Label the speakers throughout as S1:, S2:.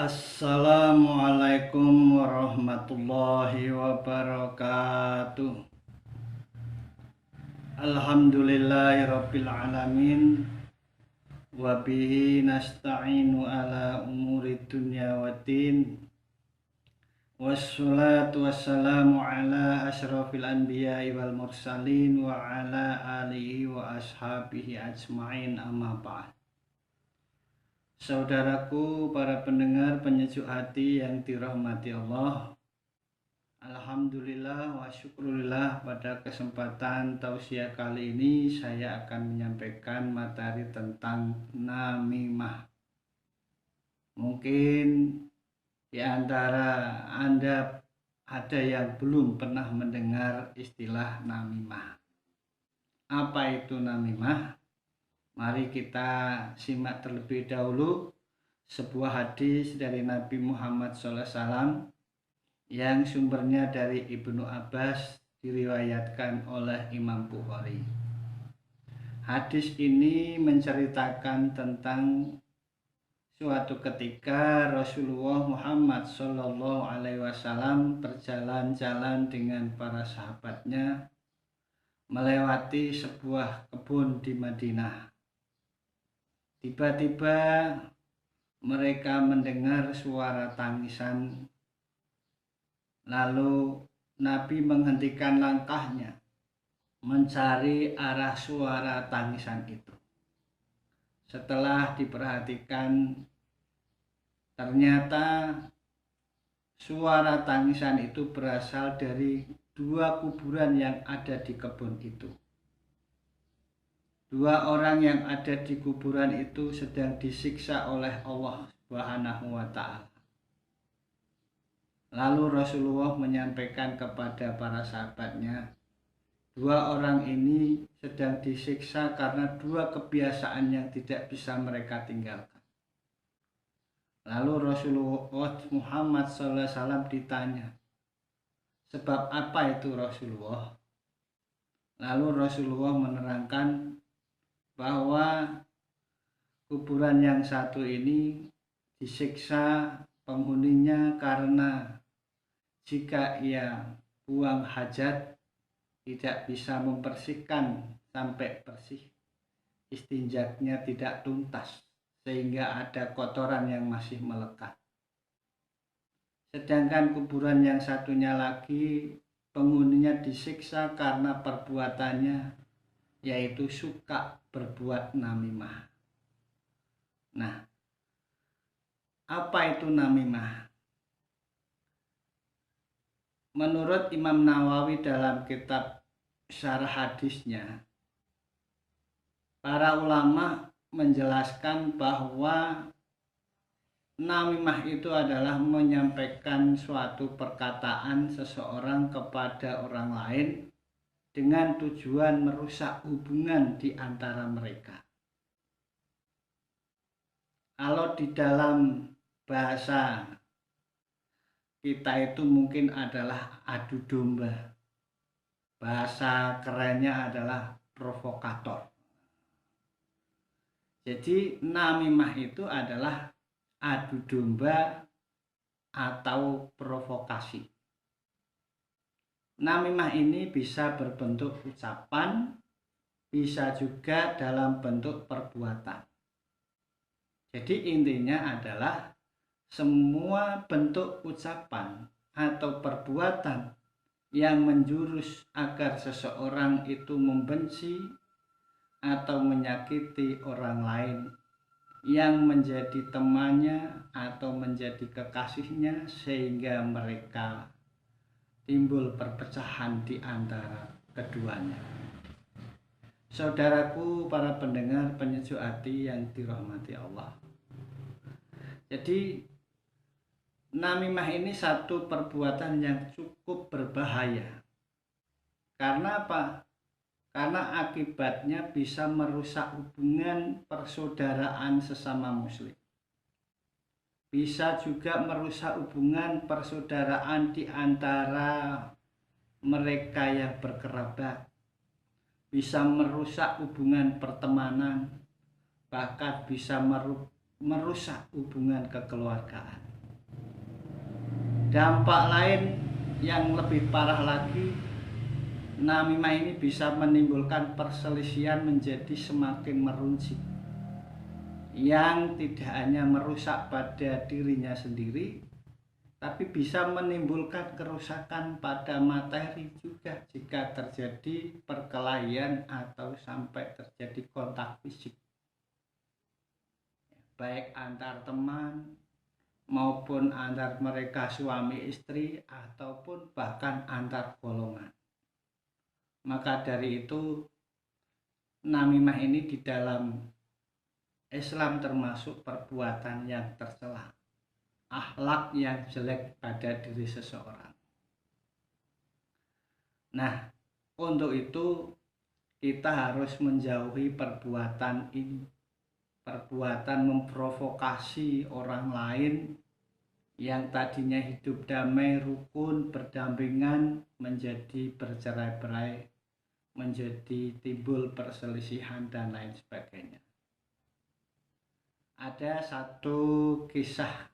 S1: Assalamualaikum warahmatullahi wabarakatuh. Alhamdulillahirabbil alamin. Wa bihi nasta'inu ala umuri dunya waddin. Wassalatu wassalamu ala asyrafil anbiya'i wal mursalin wa ala alihi wa ashabihi ajma'in, amma ba'd. Saudaraku, para pendengar penyejuk hati yang dirahmati Allah, alhamdulillah wa syukurillah, pada kesempatan tausiah kali ini saya akan menyampaikan materi tentang namimah. Mungkin di antara Anda ada yang belum pernah mendengar istilah namimah. Apa itu namimah? Mari kita simak terlebih dahulu sebuah hadis dari Nabi Muhammad SAW yang sumbernya dari Ibnu Abbas, diriwayatkan oleh Imam Bukhari. Hadis ini menceritakan tentang suatu ketika Rasulullah Muhammad SAW berjalan-jalan dengan para sahabatnya melewati sebuah kebun di Madinah. Tiba-tiba mereka mendengar suara tangisan. Lalu Nabi menghentikan langkahnya mencari arah suara tangisan itu. Setelah diperhatikan, ternyata suara tangisan itu berasal dari dua kuburan yang ada di kebun itu. Dua orang yang ada di kuburan itu sedang disiksa oleh Allah Subhanahu wa Ta'ala. Lalu Rasulullah menyampaikan kepada para sahabatnya, dua orang ini sedang disiksa karena dua kebiasaan yang tidak bisa mereka tinggalkan. Lalu Rasulullah Muhammad SAW ditanya, sebab apa itu Rasulullah? Lalu Rasulullah menerangkan bahwa kuburan yang satu ini disiksa penghuninya karena jika ia buang hajat tidak bisa membersihkan sampai bersih, istinjaknya tidak tuntas sehingga ada kotoran yang masih melekat. Sedangkan kuburan yang satunya lagi penghuninya disiksa karena perbuatannya, yaitu suka berbuat namimah. Nah, apa itu namimah? Menurut Imam Nawawi dalam kitab syarah hadisnya, para ulama menjelaskan bahwa namimah itu adalah menyampaikan suatu perkataan seseorang kepada orang lain dengan tujuan merusak hubungan di antara mereka. Kalau di dalam bahasa kita itu mungkin adalah adu domba. Bahasa kerennya adalah provokator. Jadi namimah itu adalah adu domba atau provokasi. Namimah ini bisa berbentuk ucapan, bisa juga dalam bentuk perbuatan. Jadi intinya adalah semua bentuk ucapan atau perbuatan yang menjurus agar seseorang itu membenci atau menyakiti orang lain yang menjadi temannya atau menjadi kekasihnya sehingga mereka timbul perpecahan di antara keduanya. Saudaraku, para pendengar penyejuk hati yang dirahmati Allah. Jadi namimah ini satu perbuatan yang cukup berbahaya. Karena apa? Karena akibatnya bisa merusak hubungan persaudaraan sesama muslim. Bisa juga merusak hubungan persaudaraan di antara mereka yang berkerabat. Bisa merusak hubungan pertemanan, bahkan bisa merusak hubungan kekeluargaan. Dampak lain yang lebih parah lagi, namimah ini bisa menimbulkan perselisihan menjadi semakin meruncing, yang tidak hanya merusak pada dirinya sendiri, tapi bisa menimbulkan kerusakan pada materi juga jika terjadi perkelahian atau sampai terjadi kontak fisik, baik antar teman maupun antar mereka suami istri ataupun bahkan antar golongan. Maka dari itu, namimah ini di dalam Islam termasuk perbuatan yang tercela, akhlak yang jelek pada diri seseorang. Nah, untuk itu kita harus menjauhi perbuatan ini, perbuatan memprovokasi orang lain yang tadinya hidup damai, rukun, berdampingan menjadi bercerai-berai, menjadi timbul perselisihan dan lain sebagainya. Ada satu kisah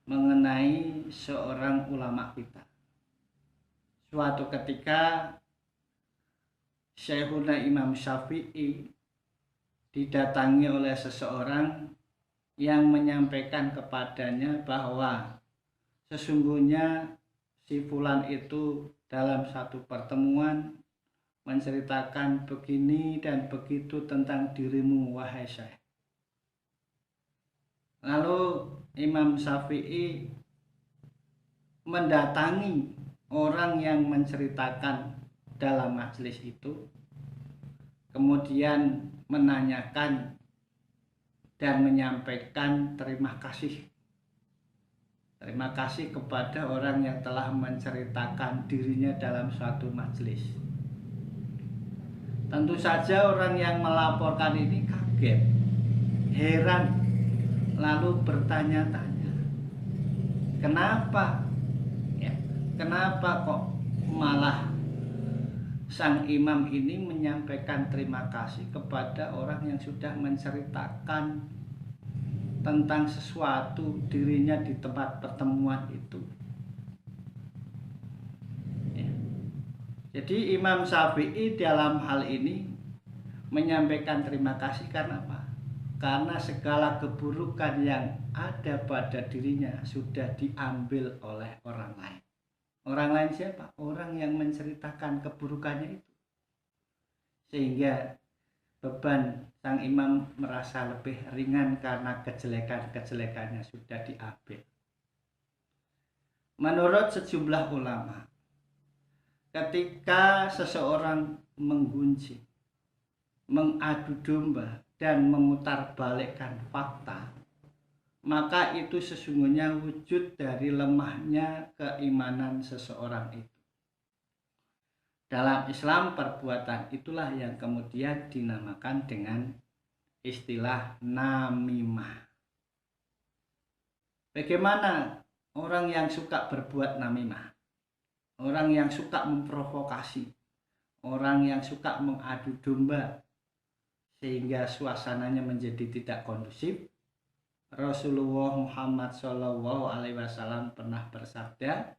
S1: mengenai seorang ulama kita. Suatu ketika Syekhuna Imam Syafi'i didatangi oleh seseorang yang menyampaikan kepadanya bahwa sesungguhnya si fulan itu dalam satu pertemuan menceritakan begini dan begitu tentang dirimu, wahai Syekh. Lalu Imam Syafi'i mendatangi orang yang menceritakan dalam majelis itu, kemudian menanyakan dan menyampaikan terima kasih kepada orang yang telah menceritakan dirinya dalam suatu majelis. Tentu saja orang yang melaporkan ini kaget, heran, lalu bertanya-tanya, kenapa kok malah sang imam ini menyampaikan terima kasih kepada orang yang sudah menceritakan tentang sesuatu dirinya di tempat pertemuan itu. Jadi Imam Syafi'i dalam hal ini menyampaikan terima kasih karena apa? Karena segala keburukan yang ada pada dirinya sudah diambil oleh orang lain. Orang lain siapa? Orang yang menceritakan keburukannya itu. Sehingga beban sang imam merasa lebih ringan karena kejelekannya sudah diambil. Menurut sejumlah ulama, ketika seseorang menggunjing, mengadu domba, dan memutarbalikkan fakta, maka itu sesungguhnya wujud dari lemahnya keimanan seseorang itu. Dalam Islam, perbuatan itulah yang kemudian dinamakan dengan istilah namimah. Bagaimana orang yang suka berbuat namimah? Orang yang suka memprovokasi, orang yang suka mengadu domba sehingga suasananya menjadi tidak kondusif. Rasulullah Muhammad SAW pernah bersabda,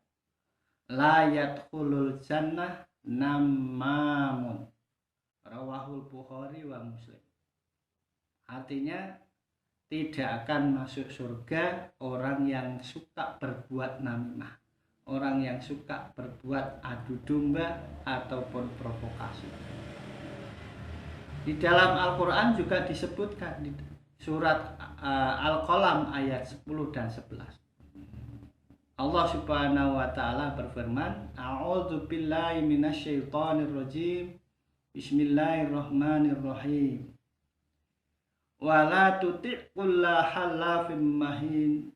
S1: la yadkhulul jannah namamun, rawahul Bukhari wa Muslim. Artinya tidak akan masuk surga orang yang suka berbuat namimah, orang yang suka berbuat adu domba ataupun provokasi. Di dalam Al-Quran juga disebutkan di surat Al-Qalam ayat 10 dan 11. Allah Subhanahu wa taala berfirman, A'udzu billahi minasyaitonir rajim. Bismillahirrahmanirrahim. Wa la tuti' kulla halafim mahin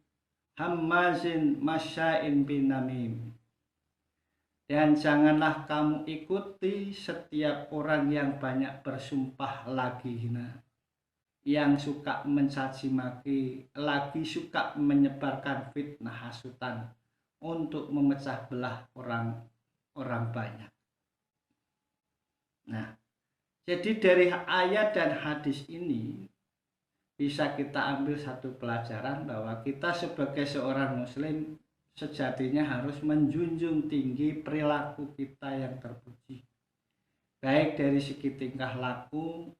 S1: hammazin masya'in binamim. Dan janganlah kamu ikuti setiap orang yang banyak bersumpah lagi hina, yang suka mencaci maki, lagi suka menyebarkan fitnah hasutan untuk memecah belah orang banyak. Nah, jadi dari ayat dan hadis ini bisa kita ambil satu pelajaran bahwa kita sebagai seorang muslim sejatinya harus menjunjung tinggi perilaku kita yang terpuji, baik dari segi tingkah laku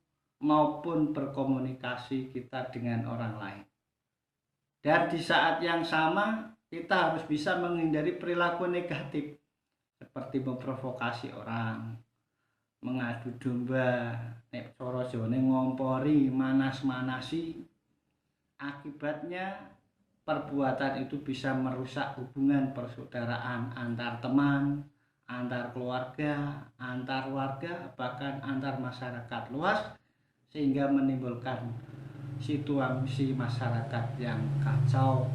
S1: maupun berkomunikasi kita dengan orang lain. Dan di saat yang sama kita harus bisa menghindari perilaku negatif seperti memprovokasi orang, mengadu domba, nek cara Jawane ngompori, manas-manasi. Akibatnya perbuatan itu bisa merusak hubungan persaudaraan antar teman, antar keluarga, antar warga, bahkan antar masyarakat luas, sehingga menimbulkan situasi masyarakat yang kacau,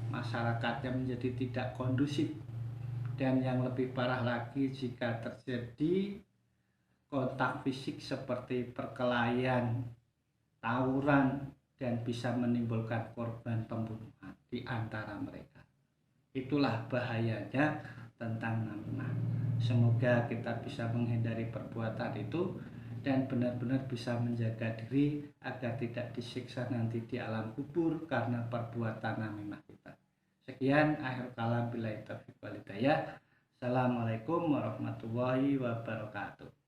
S1: masyarakat yang menjadi tidak kondusif, dan yang lebih parah lagi jika terjadi kontak fisik seperti perkelahian, tawuran, dan bisa menimbulkan korban pembunuhan di antara mereka. Itulah bahayanya tentang namimah. Semoga kita bisa menghindari perbuatan itu dan benar-benar bisa menjaga diri agar tidak disiksa nanti di alam kubur karena perbuatan namimah kita. Sekian, akhir kalam, billahi taufiq wal hidayah. Assalamualaikum warahmatullahi wabarakatuh.